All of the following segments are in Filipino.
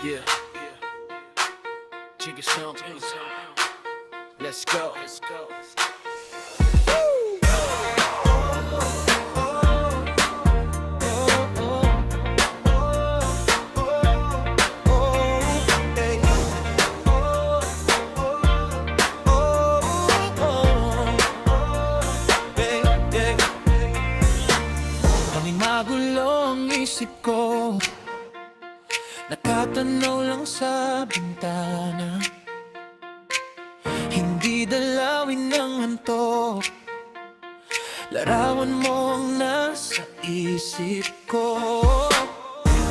Yeah, Jiggy Song. Let's go. Tanging magulo ang isip ko, nakatanaw lang sa bintana. Hindi dalawin ng antok, larawan mo ang nasa isip ko.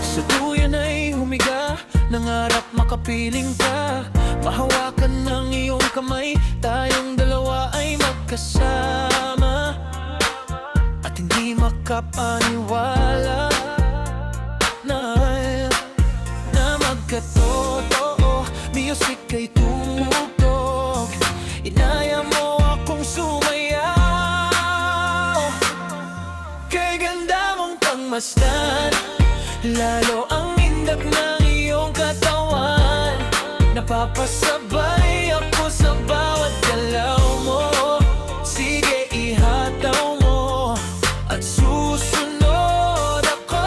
Sa duyan ay humiga, nangarap makapiling ka, mahawakan ng iyong kamay, tayong dalawa ay magkasama. At hindi makapaniwala na magkatotoo, music ay tumugtog, inaya mo akong sumayaw. Kay ganda mong pagmasdan, lalo ang indak ng iyong katawan. Napapasabay ako sa bawat galaw mo, sige ihataw mo at susunod ako.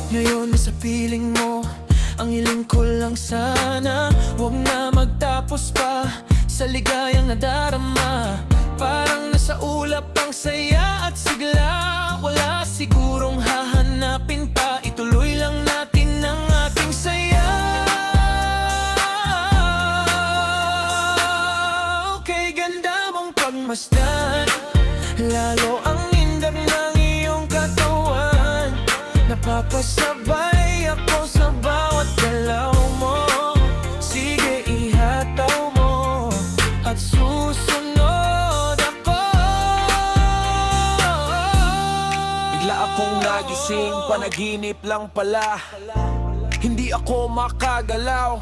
Ngayon sa piling mo, ang hiling ko lang sana, huwag na magtapos pa sa ligayang nadarama. Parang nasa ulap ang saya at sigla, wala sigurong hahanapin pa, ituloy lang natin ang ating saya. Kay ganda mong pagmasdan, lalo ang indak ng iyong katawan. Napapasabay ako sa bawat galaw mo, sige ihataw mo at susunod ako. Bigla akong nagising, panaginip lang pala. Hindi ako makagalaw,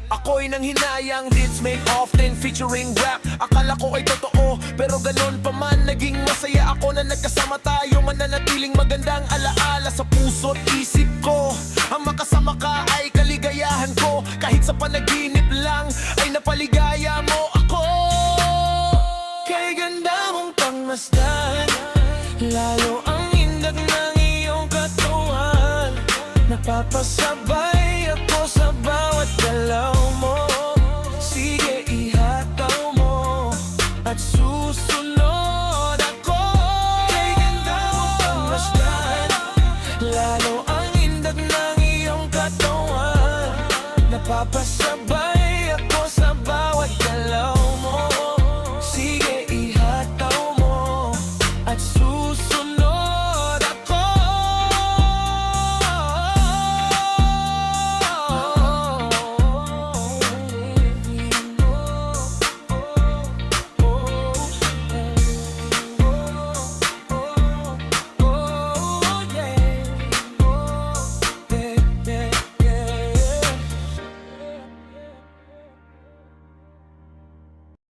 ako'y nang hinayang, hits make often featuring rap. Akala ko ay totoo, pero ganon pa man, naging masaya ako na nagkasama tayo. Mananatiling magandang alaala sa puso't isip ko, ang makasama ka ay kaligayahan ko. Kahit sa panaginip lang, ay napaligaya mo ako. Kay ganda mong pagmasdan, lalo ang indak ng iyong katawan. Napapasabay ako sa bawat galaw mo, sige ihataw mo at susunod ako. Kay ganda mong pagmasdan, lalo ang indak ng iyong katawan. Napapasabay